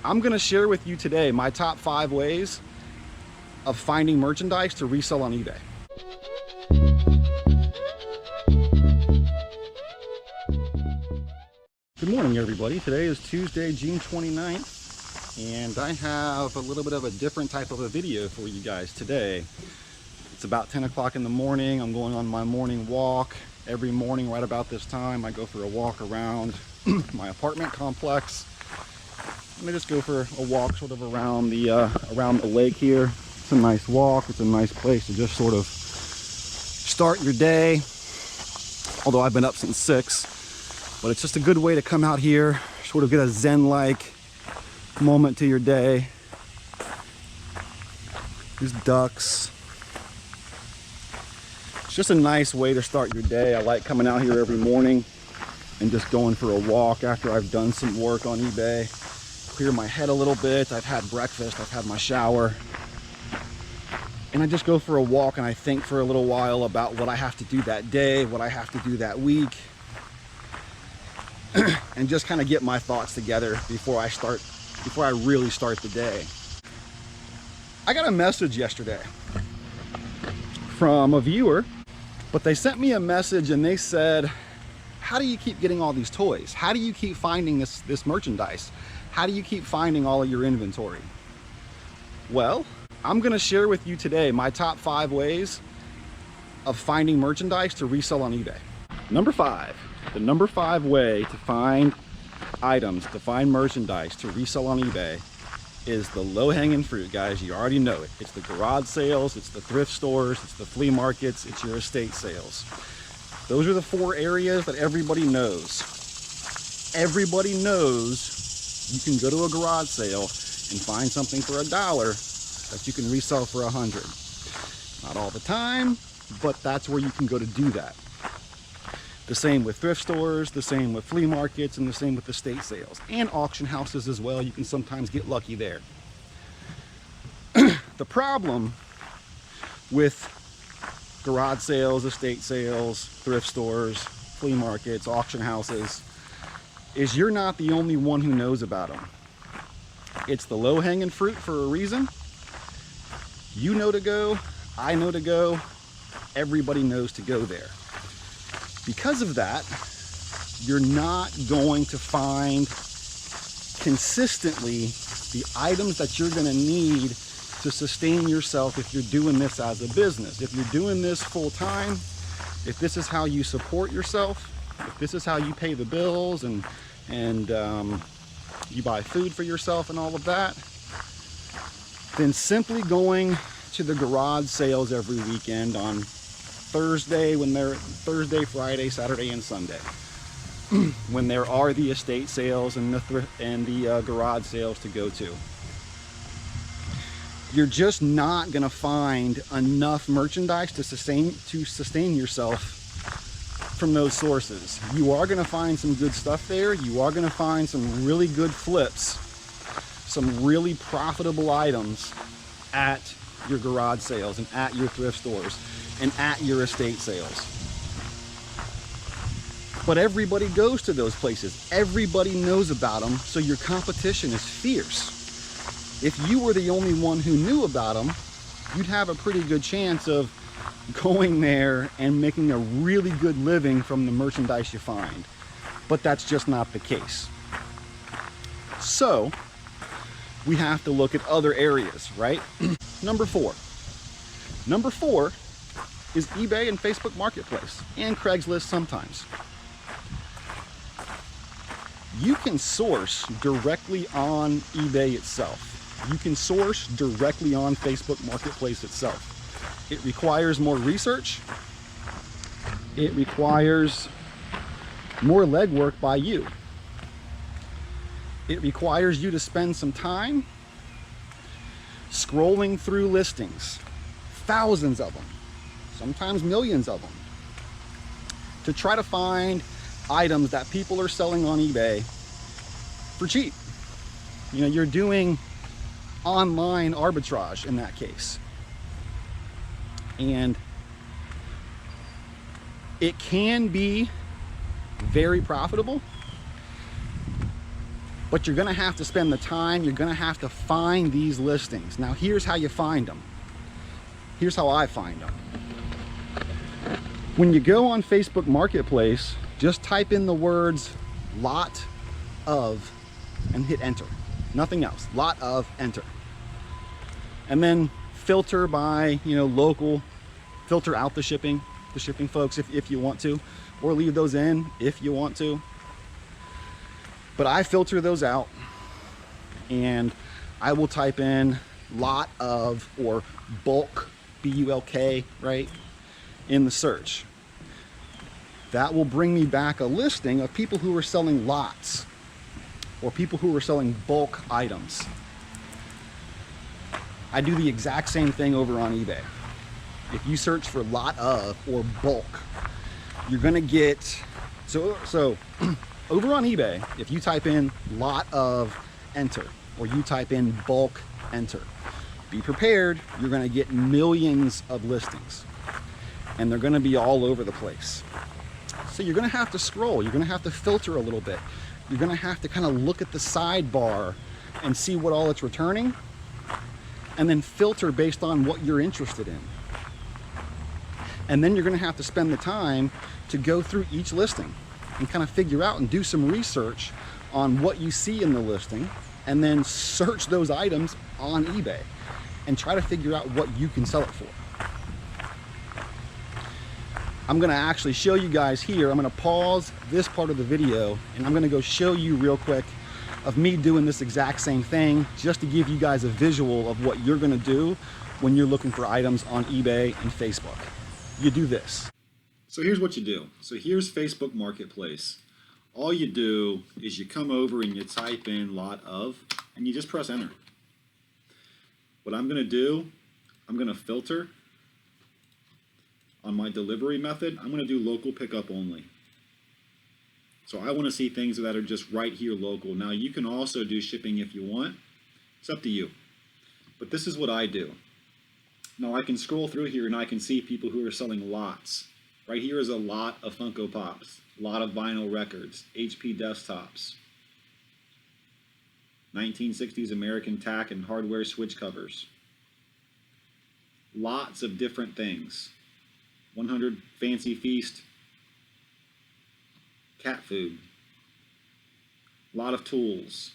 I'm gonna share with you today my top 5 ways of finding merchandise to resell on eBay. Good morning, everybody. Today is Tuesday, June 29th, and I have a little bit of a different type of a video for you guys today. It's about 10 o'clock in the morning. I'm going on my morning walk. Every morning right about this time, I go for a walk around my apartment complex. And I just go for a walk sort of around the lake here. It's a nice walk. It's a nice place to just sort of start your day. Although I've been up since 6, but it's just a good way to come out here, sort of get a zen-like moment to your day. These ducks. It's just a nice way to start your day. I like coming out here every morning and just going for a walk after I've done some work on eBay. Clear my head a little bit. I've had breakfast, I've had my shower, and I just go for a walk and I think for a little while about what I have to do that day, what I have to do that week, and just kind of get my thoughts together before I really start the day. I got a message yesterday from a viewer, but they sent me a message and they said, how do you keep getting all these toys? How do you keep finding this merchandise? How do you keep finding all of your inventory? Well, I'm gonna share with you today my top 5 ways of finding merchandise to resell on eBay. Number 5, the number 5 way to find items, to find merchandise to resell on eBay is the low-hanging fruit, guys. You already know it. It's the garage sales, it's the thrift stores, it's the flea markets, it's your estate sales. Those are the 4 areas that everybody knows. Everybody knows you can go to a garage sale and find something for $1 that you can resell for $100. Not all the time, but that's where you can go to do that. The same with thrift stores, the same with flea markets, and the same with estate sales. And auction houses as well. You can sometimes get lucky there. The problem with garage sales, estate sales, thrift stores, flea markets, auction houses, is you're not the only one who knows about them. It's the low-hanging fruit for a reason. You know to go, I know to go, everybody knows to go there. Because of that, you're not going to find consistently the items that you're going to need to sustain yourself if you're doing this as a business. If you're doing this full-time, if this is how you support yourself, if this is how you pay the bills and you buy food for yourself and all of that, then simply going to the garage sales every weekend on Thursday, Thursday, Friday, Saturday, and Sunday, when there are the estate sales and the garage sales to go to, you're just not going to find enough merchandise to sustain yourself from those sources. You are going to find some good stuff there. You are going to find some really good flips, some really profitable items at your garage sales and at your thrift stores and at your estate sales. But everybody goes to those places. Everybody knows about them, so your competition is fierce. If you were the only one who knew about them, you'd have a pretty good chance of going there and making a really good living from the merchandise you find. But that's just not the case. So we have to look at other areas, right? Number 4 is eBay and Facebook Marketplace, and Craigslist sometimes. You can source directly on eBay itself. You can source directly on Facebook Marketplace itself. It requires more research. It requires more legwork by you. It requires you to spend some time scrolling through listings, thousands of them, sometimes millions of them, to try to find items that people are selling on eBay for cheap. You know, you're doing online arbitrage in that case. And it can be very profitable, But you're gonna have to spend the time, you're gonna have to find these listings. Now here's how you find them. Here's how I find them. When you go on Facebook Marketplace, just type in the words lot of and hit enter. Nothing else, lot of, enter. And then filter by, local, filter out the shipping folks if you want to, or leave those in if you want to. But I filter those out, and I will type in lot of or bulk, B-U-L-K, right, in the search. That will bring me back a listing of people who are selling lots or people who are selling bulk items. I do the exact same thing over on eBay. If you search for lot of or bulk, you're gonna get, so over on eBay, if you type in lot of, enter, or you type in bulk, enter, be prepared, you're gonna get millions of listings, and they're gonna be all over the place. So you're gonna have to scroll, you're gonna have to filter a little bit. You're gonna have to kind of look at the sidebar and see what all it's returning, and then filter based on what you're interested in. And then you're gonna have to spend the time to go through each listing and kind of figure out and do some research on what you see in the listing, and then search those items on eBay and try to figure out what you can sell it for. I'm gonna actually show you guys here. I'm gonna pause this part of the video and I'm gonna go show you real quick of me doing this exact same thing, just to give you guys a visual of what you're gonna do when you're looking for items on eBay and Facebook. You do this. So here's what you do. So here's Facebook Marketplace. All you do is you come over and you type in lot of, and you just press enter. What I'm gonna do, I'm gonna filter. On my delivery method, I'm gonna do local pickup only. So I wanna see things that are just right here local. Now you can also do shipping if you want. It's up to you. But this is what I do. Now I can scroll through here and I can see people who are selling lots. Right here is a lot of Funko Pops, a lot of vinyl records, HP desktops, 1960s American tack and hardware switch covers. Lots of different things. 100 Fancy Feast cat food. A lot of tools.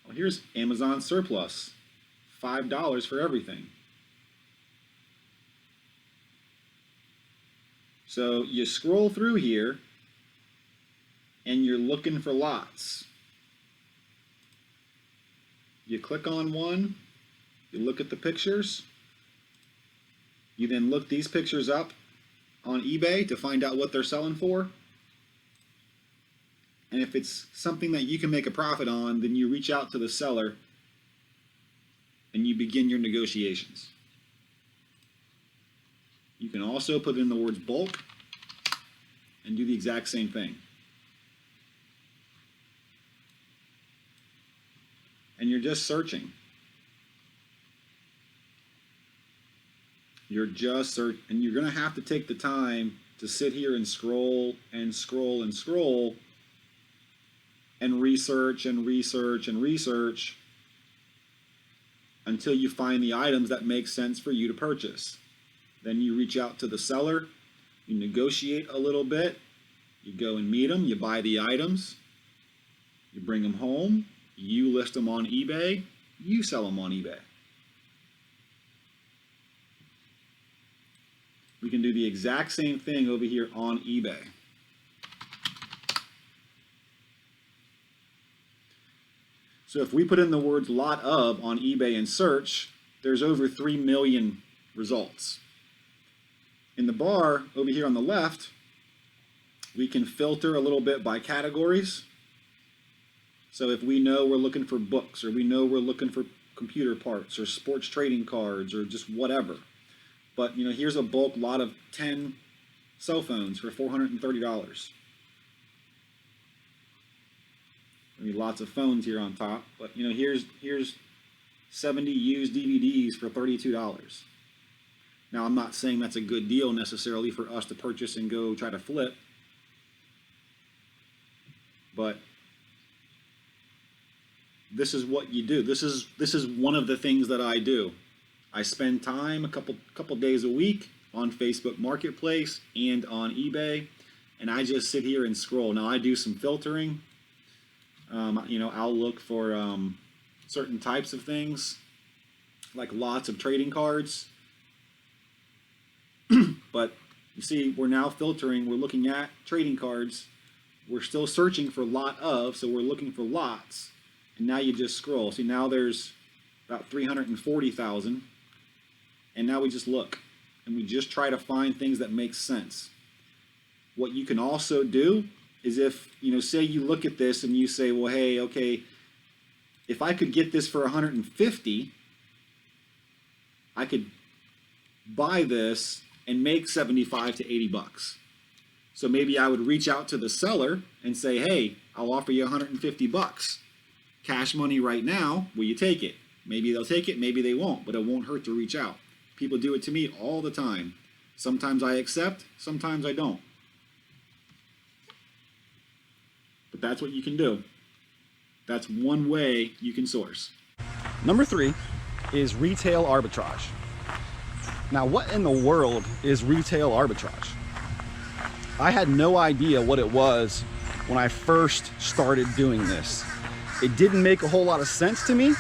Well, here's Amazon surplus. $5 for everything. So you scroll through here and you're looking for lots. You click on one, you look at the pictures, you then look these pictures up on eBay to find out what they're selling for. And if it's something that you can make a profit on, then you reach out to the seller and you begin your negotiations. You can also put in the words bulk and do the exact same thing. And you're just searching. You're just searching, and you're gonna have to take the time to sit here and scroll and scroll and scroll and research and research and research until you find the items that make sense for you to purchase. Then you reach out to the seller, you negotiate a little bit, you go and meet them, you buy the items, you bring them home, you list them on eBay, you sell them on eBay. We can do the exact same thing over here on eBay. So if we put in the words lot of on eBay and search, there's over 3 million results. In the bar over here on the left, we can filter a little bit by categories. So if we know we're looking for books, or we know we're looking for computer parts or sports trading cards or just whatever. But here's a bulk lot of 10 cell phones for $430. I mean, lots of phones here on top, but here's 70 used DVDs for $32. Now I'm not saying that's a good deal necessarily for us to purchase and go try to flip. but this is what you do. This is one of the things that I do. I spend time a couple days a week on Facebook Marketplace and on eBay, and I just sit here and scroll. Now I do some filtering. You know, I'll look for certain types of things, like lots of trading cards. But you see, we're now filtering. We're looking at trading cards. We're still searching for lot of, so we're looking for lots. And now you just scroll. See, now there's about 340,000. And now we just look. And we just try to find things that make sense. What you can also do is if, you know, say you look at this and you say, well, hey, okay, if I could get this for 150, I could buy this and make 75 to 80 bucks. So maybe I would reach out to the seller and say, hey, I'll offer you 150 bucks. Cash money right now, will you take it? Maybe they'll take it, maybe they won't, but it won't hurt to reach out. People do it to me all the time. Sometimes I accept, sometimes I don't. But that's what you can do. That's one way you can source. Number 3 is retail arbitrage. Now, what in the world is retail arbitrage? I had no idea what it was when I first started doing this. It didn't make a whole lot of sense to me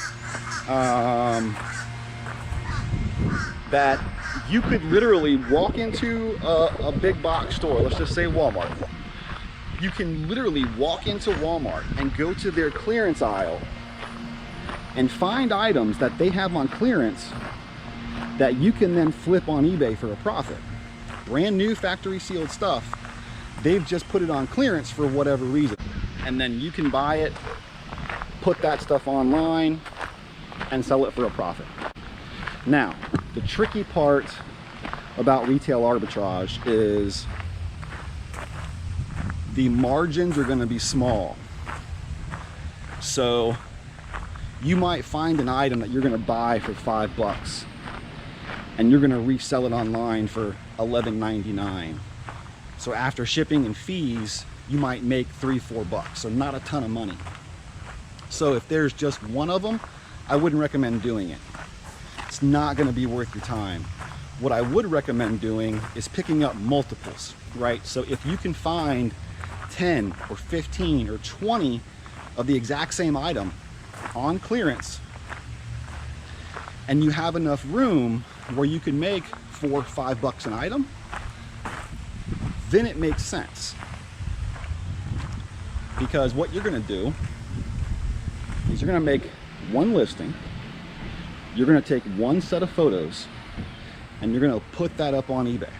that you could literally walk into a big box store, let's just say Walmart. You can literally walk into Walmart and go to their clearance aisle and find items that they have on clearance that you can then flip on eBay for a profit. Brand new factory sealed stuff. They've just put it on clearance for whatever reason. And then you can buy it, put that stuff online, and sell it for a profit. Now, the tricky part about retail arbitrage is the margins are going to be small. So you might find an item that you're going to buy for $5 and you're going to resell it online for $11.99. So after shipping and fees, you might make $3-4, so not a ton of money. So if there's just one of them, I wouldn't recommend doing it. It's not going to be worth your time. What I would recommend doing is picking up multiples, right? So if you can find 10 or 15 or 20 of the exact same item on clearance, and you have enough room where you can make $4 or $5 an item, then it makes sense. Because what you're going to do is you're going to make one listing, you're going to take one set of photos, and you're going to put that up on eBay.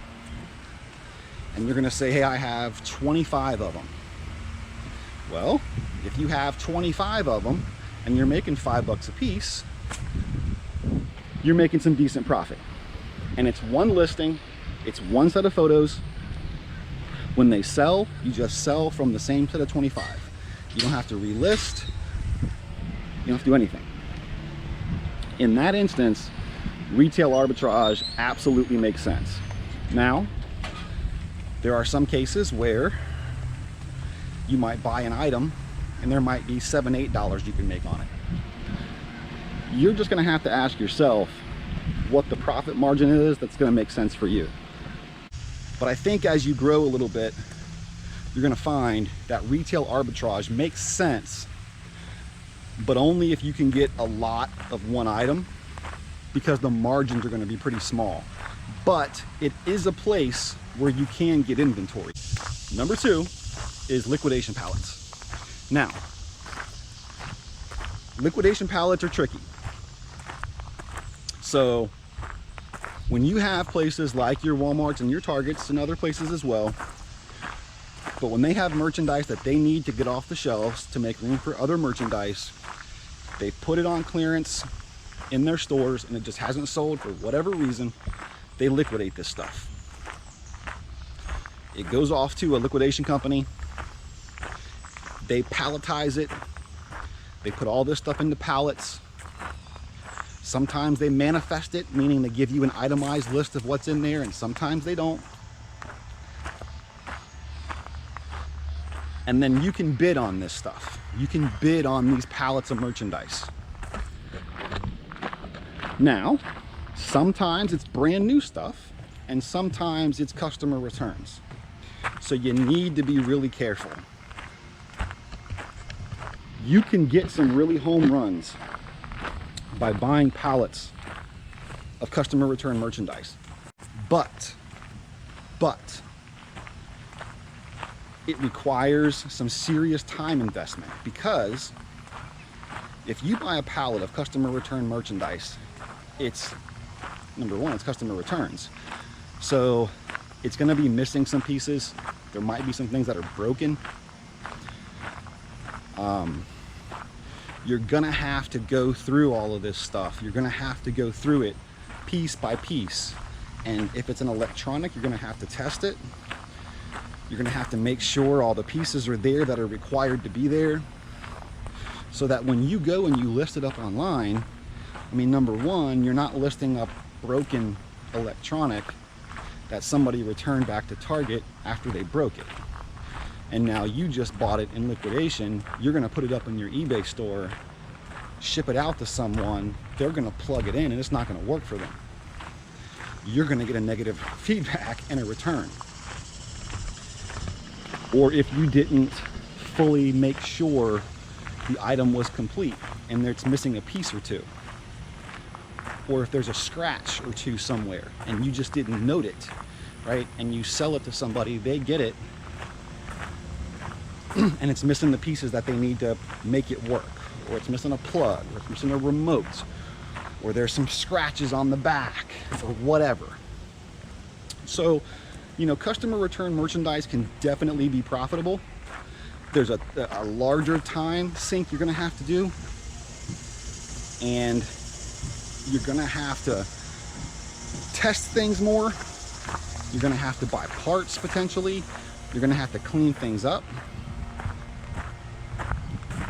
And you're going to say, hey, I have 25 of them. Well, if you have 25 of them and you're making $5 a piece, you're making some decent profit. And it's one listing, it's one set of photos. When they sell, you just sell from the same set of 25. You don't have to relist, you don't have to do anything. In that instance, retail arbitrage absolutely makes sense. Now, there are some cases where you might buy an item and there might be $7, $8 you can make on it. You're just going to have to ask yourself what the profit margin is that's going to make sense for you. But I think as you grow a little bit, you're going to find that retail arbitrage makes sense, but only if you can get a lot of one item, because the margins are going to be pretty small. But it is a place where you can get inventory. Number 2 is liquidation pallets. Now, liquidation pallets are tricky. So when you have places like your Walmarts and your Targets and other places as well, but when they have merchandise that they need to get off the shelves to make room for other merchandise, they put it on clearance in their stores and it just hasn't sold for whatever reason, they liquidate this stuff. It goes off to a liquidation company. They palletize it. They put all this stuff into pallets. Sometimes they manifest it, meaning they give you an itemized list of what's in there, and sometimes they don't. And then you can bid on this stuff. You can bid on these pallets of merchandise. Now, sometimes it's brand new stuff, and sometimes it's customer returns. So you need to be really careful. You can get some really home runs by buying pallets of customer return merchandise. But it requires some serious time investment, because if you buy a pallet of customer return merchandise, it's, number one, it's customer returns. So it's gonna be missing some pieces. There might be some things that are broken. You're gonna have to go through all of this stuff. You're gonna have to go through it piece by piece. And if it's an electronic, you're gonna have to test it. You're gonna have to make sure all the pieces are there that are required to be there, so that when you go and you list it up online, I mean, number one, you're not listing up broken electronic that somebody returned back to Target after they broke it. And now you just bought it in liquidation. You're gonna put it up in your eBay store, ship it out to someone, they're gonna plug it in and it's not gonna work for them. You're gonna get a negative feedback and a return. Or if you didn't fully make sure the item was complete and it's missing a piece or two. Or if there's a scratch or two somewhere and you just didn't note it, right? And you sell it to somebody, they get it, and it's missing the pieces that they need to make it work. Or it's missing a plug, or it's missing a remote, or there's some scratches on the back, or whatever. So, you know, customer return merchandise can definitely be profitable. There's a larger time sink you're gonna have to do, and you're gonna have to test things more. You're gonna have to buy parts potentially. You're gonna have to clean things up.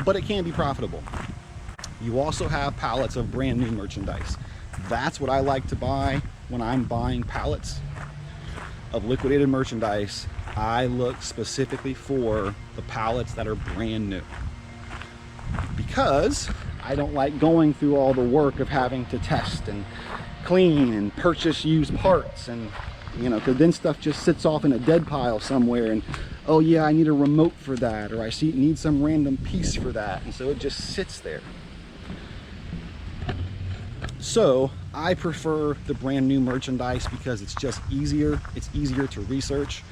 But it can be profitable. You also have pallets of brand new merchandise. That's what I like to buy when I'm buying pallets of liquidated merchandise. I look specifically for the pallets that are brand new, because I don't like going through all the work of having to test and clean and purchase used parts, and you know, because then stuff just sits off in a dead pile somewhere, and oh yeah, I need a remote for that, or I need some random piece for that, and so it just sits there. So I prefer the brand new merchandise because it's just easier. It's easier to research.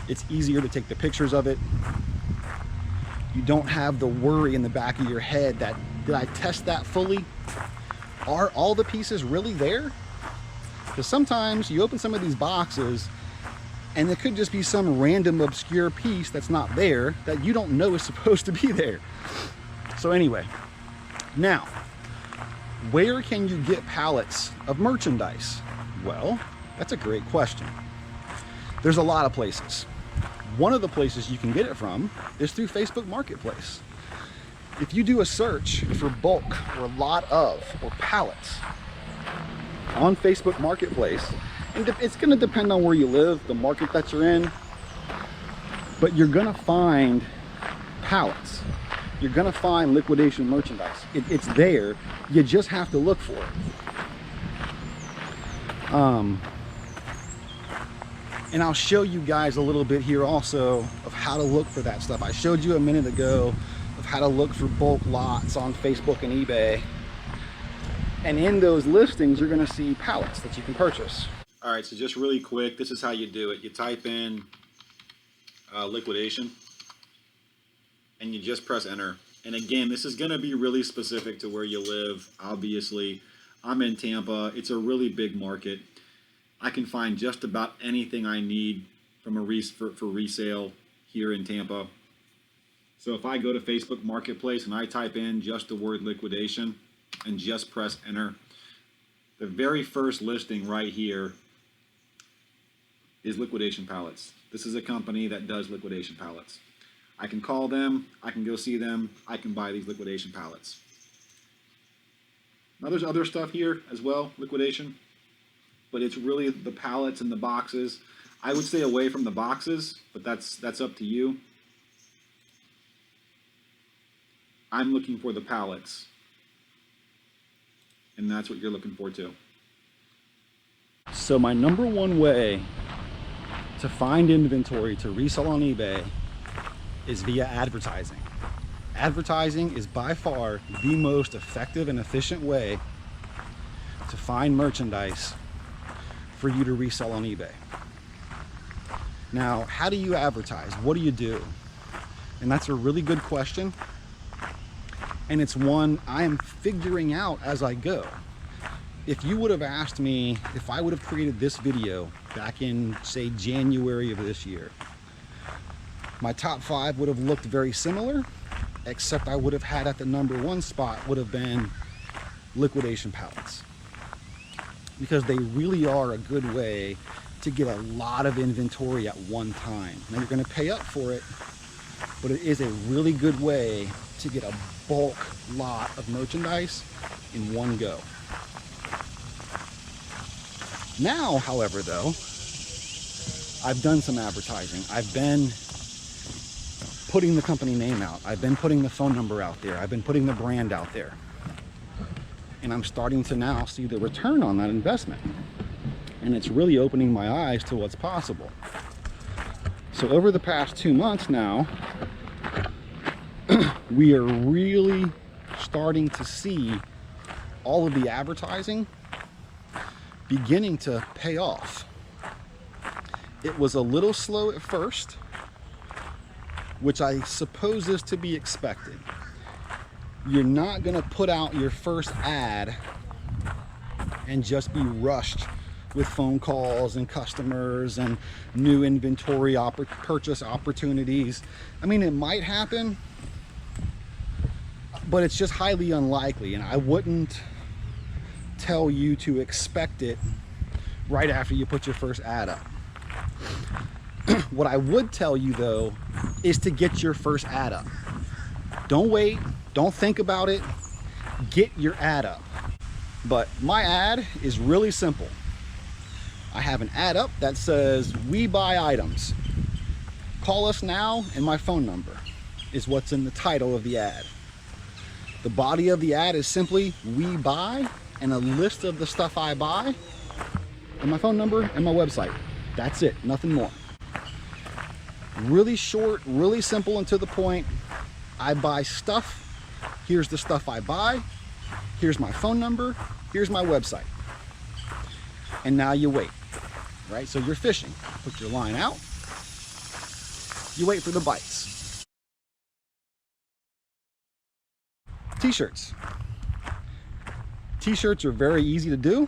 It's easier to take the pictures of it. You don't have the worry in the back of your head that, did I test that fully? Are all the pieces really there? Because sometimes you open some of these boxes and it could just be some random obscure piece that's not there that you don't know is supposed to be there. So anyway, now, where can you get pallets of merchandise? Well, that's a great question. There's a lot of places. One of the places you can get it from is through Facebook Marketplace. If you do a search for bulk or lot of or pallets on Facebook Marketplace, and it's going to depend on where you live, the market that you're in, but you're going to find pallets. You're going to find liquidation merchandise. It's there. You just have to look for it. And I'll show you guys a little bit here also of how to look for that stuff. I showed you a minute ago of how to look for bulk lots on Facebook and eBay. And in those listings, you're going to see pallets that you can purchase. All right, so just really quick, this is how you do it. You type in liquidation, and you just press enter. And again, this is going to be really specific to where you live. Obviously, I'm in Tampa. It's a really big market. I can find just about anything I need from for resale here in Tampa. So if I go to Facebook Marketplace and I type in just the word liquidation and just press enter, the very first listing right here is Liquidation Pallets. This is a company that does liquidation pallets. I can call them, I can go see them, I can buy these liquidation pallets. Now there's other stuff here as well, liquidation, but it's really the pallets and the boxes. I would stay away from the boxes, but that's up to you. I'm looking for the pallets, and that's what you're looking for too. So my number one way to find inventory to resell on eBay is via advertising. Advertising is by far the most effective and efficient way to find merchandise for you to resell on eBay. Now, how do you advertise? What do you do? And that's a really good question. And it's one I am figuring out as I go. If you would have asked me if I would have created this video back in, say, January of this year, my top 5 would have looked very similar, except I would have had at the number 1 spot would have been liquidation pallets. Because they really are a good way to get a lot of inventory at one time. Now you're gonna pay up for it, but it is a really good way to get a bulk lot of merchandise in one go. Now, however, though, I've done some advertising. I've been putting the company name out. I've been putting the phone number out there. I've been putting the brand out there. And I'm starting to now see the return on that investment. And it's really opening my eyes to what's possible. So over the past 2 months now, we are really starting to see all of the advertising beginning to pay off. It was a little slow at first, which I suppose is to be expected. You're not going to put out your first ad and just be rushed with phone calls and customers and new inventory purchase opportunities. I mean, it might happen, but it's just highly unlikely, and I wouldn't tell you to expect it right after you put your first ad up. What I would tell you though is to get your first ad up. Don't wait, don't think about it, get your ad up. But my ad is really simple. I have an ad up that says, "We buy items. Call us now," and my phone number is what's in the title of the ad. The body of the ad is simply "We buy" and a list of the stuff I buy, and my phone number and my website. That's it, nothing more. Really short, really simple and to the point. I buy stuff. Here's the stuff I buy. Here's my phone number. Here's my website. And now you wait, right? So you're fishing. Put your line out. You wait for the bites. T-shirts. T-shirts are very easy to do.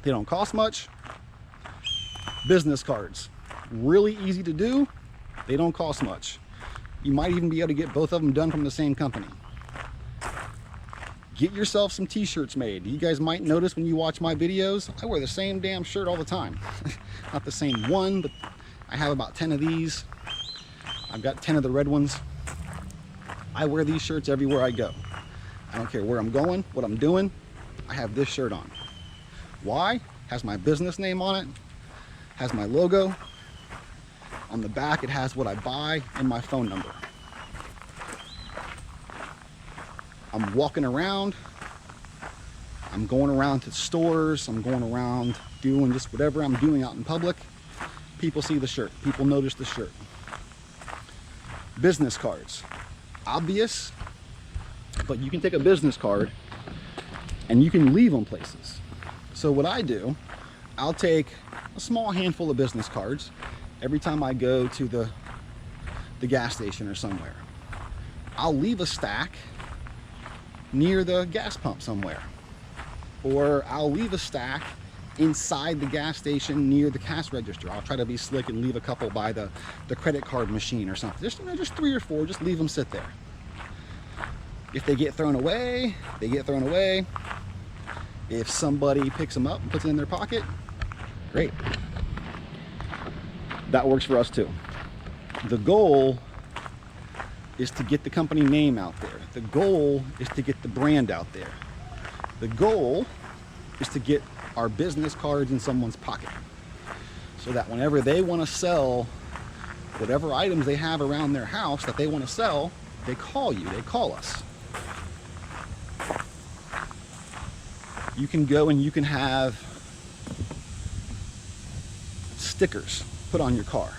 They don't cost much. Business cards, really easy to do. They don't cost much. You might even be able to get both of them done from the same company. Get yourself some t-shirts made. You guys might notice when you watch my videos, I wear the same damn shirt all the time. Not the same one, but I have about 10 of these. I've got 10 of the red ones. I wear these shirts everywhere I go. I don't care where I'm going, what I'm doing, I have this shirt on. Why? Has my business name on it, has my logo. On the back it has what I buy and my phone number. I'm walking around, I'm going around to stores, I'm going around doing just whatever I'm doing out in public. People see the shirt, people notice the shirt. Business cards, obvious, but you can take a business card and you can leave them places. So what I do, I'll take a small handful of business cards every time I go to the gas station or somewhere. I'll leave a stack near the gas pump somewhere, or I'll leave a stack inside the gas station near the cash register. I'll try to be slick and leave a couple by the credit card machine or something. Just 3 or 4, just leave them sit there. If they get thrown away, they get thrown away. If somebody picks them up and puts it in their pocket, great. That works for us too. The goal is to get the company name out there. The goal is to get the brand out there. The goal is to get our business cards in someone's pocket, so that whenever they want to sell whatever items they have around their house that they want to sell, They call you, they call us. You can go and you can have stickers put on your car.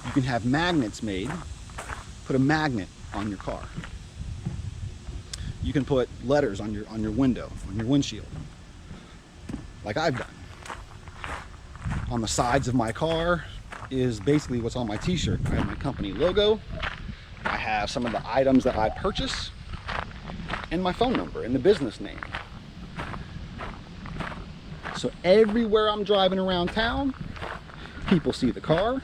You can have magnets made, put a magnet on your car. You can put letters on your window, on your windshield, like I've done. On the sides of my car is basically what's on my t-shirt. I have my company logo, I have some of the items that I purchase, and my phone number and the business name. So everywhere I'm driving around town, people see the car,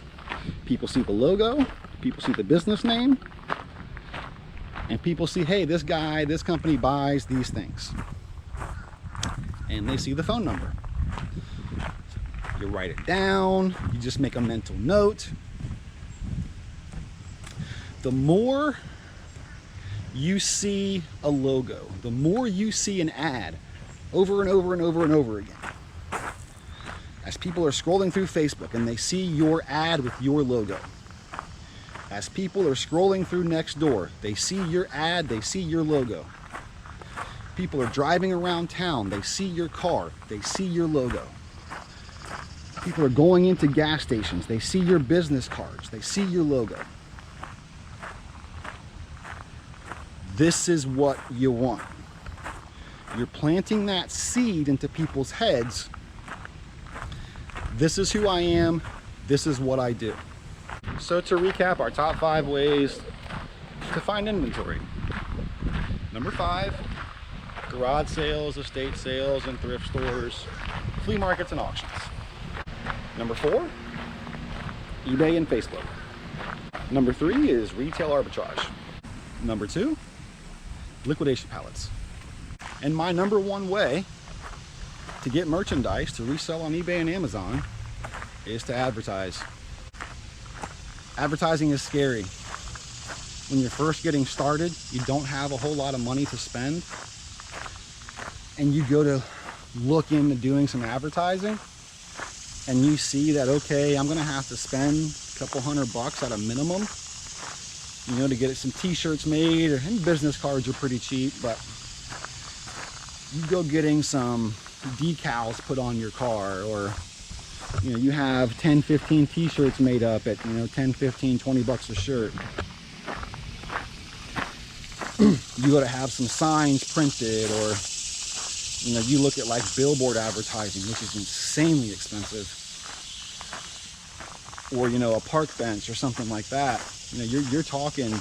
people see the logo, people see the business name, and people see, hey, this guy, this company buys these things. And they see the phone number. You write it down, you just make a mental note. The more you see a logo, the more you see an ad over and over and over and over again. As people are scrolling through Facebook and they see your ad with your logo. As people are scrolling through Nextdoor, they see your ad, they see your logo. People are driving around town, they see your car, they see your logo. People are going into gas stations, they see your business cards, they see your logo. This is what you want. You're planting that seed into people's heads. This is who I am, this is what I do. So to recap, our top 5 ways to find inventory. Number 5, garage sales, estate sales, and thrift stores, flea markets, and auctions. Number 4, eBay and Facebook. Number 3 is retail arbitrage. Number 2, liquidation pallets. And my number 1 way to get merchandise to resell on eBay and Amazon is to advertise. Advertising is scary. When you're first getting started, you don't have a whole lot of money to spend, and you go to look into doing some advertising, and you see that, okay, I'm gonna have to spend a couple $100 at a minimum, you know, to get some t-shirts made, and business cards are pretty cheap, but you go getting some decals put on your car, or you know, you have 10, 15 t-shirts made up at, you know, 10, 15, 20 bucks a shirt. You got to have some signs printed, or, you know, you look at like billboard advertising, which is insanely expensive. Or, you know, a park bench or something like that. You know, you're talking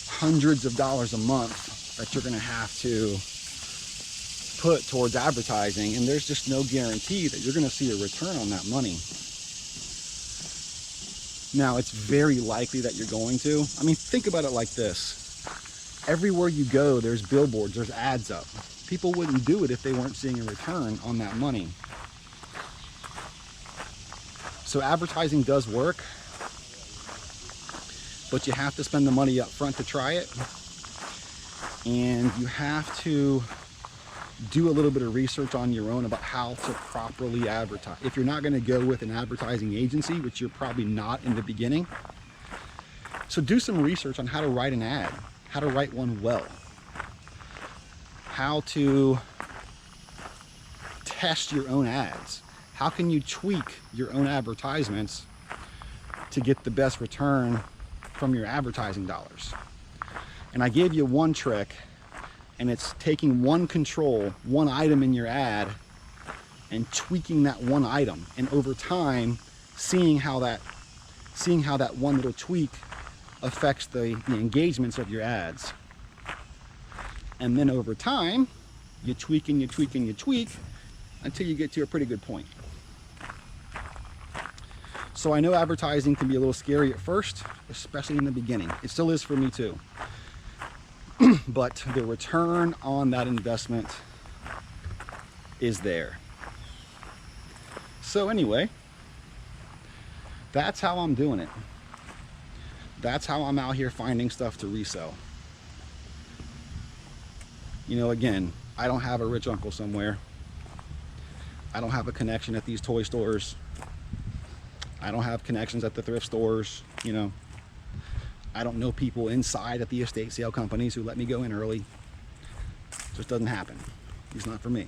hundreds of dollars a month that you're going to have to put towards advertising, and there's just no guarantee that you're going to see a return on that money. Now, it's very likely that you're going to. I mean, think about it like this. Everywhere you go, there's billboards, there's ads up. People wouldn't do it if they weren't seeing a return on that money. So advertising does work, but you have to spend the money up front to try it, and you have to do a little bit of research on your own about how to properly advertise. If you're not going to go with an advertising agency, which you're probably not in the beginning, so do some research on how to write an ad, how to write one well, how to test your own ads, how can you tweak your own advertisements to get the best return from your advertising dollars. And I gave you one trick, and it's taking one control, one item in your ad, and tweaking that one item, and over time seeing how that one little tweak affects the engagements of your ads. And then over time you tweak and you tweak and you tweak until you get to a pretty good point. So I know advertising can be a little scary at first, especially in the beginning. It still is for me too. But the return on that investment is there. So anyway, that's how I'm doing it. That's how I'm out here finding stuff to resell. You know, again, I don't have a rich uncle somewhere. I don't have a connection at these toy stores. I don't have connections at the thrift stores, you know. I don't know people inside at the estate sale companies who let me go in early. Just doesn't happen. He's not for me.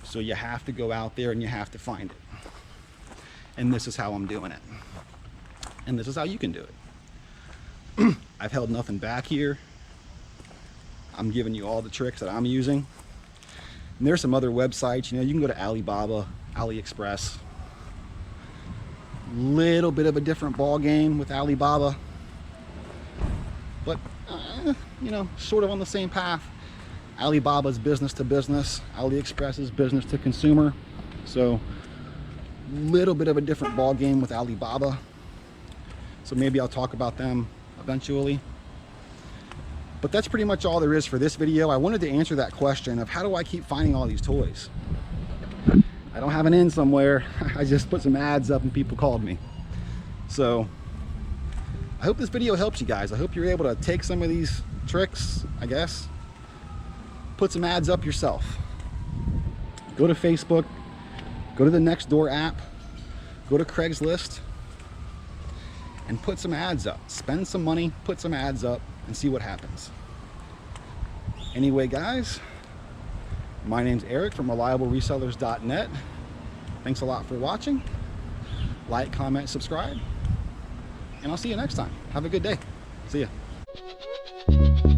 So you have to go out there and you have to find it. And this is how I'm doing it. And this is how you can do it. I've held nothing back here. I'm giving you all the tricks that I'm using. And there's some other websites, you know, you can go to Alibaba, AliExpress. Little bit of a different ball game with Alibaba, but you know, sort of on the same path. Alibaba's business to business, AliExpress is business to consumer. So little bit of a different ball game with Alibaba. So maybe I'll talk about them eventually. But that's pretty much all there is for this video. I wanted to answer that question of how do I keep finding all these toys? I don't have an in somewhere. I just put some ads up and people called me. So I hope this video helps you guys. I hope you're able to take some of these tricks, I guess, put some ads up yourself. Go to Facebook, go to the Nextdoor app, go to Craigslist, and put some ads up. Spend some money, put some ads up, and see what happens. Anyway, guys, my name's Eric from ReliableResellers.net. Thanks a lot for watching. Like, comment, subscribe, and I'll see you next time. Have a good day. See ya.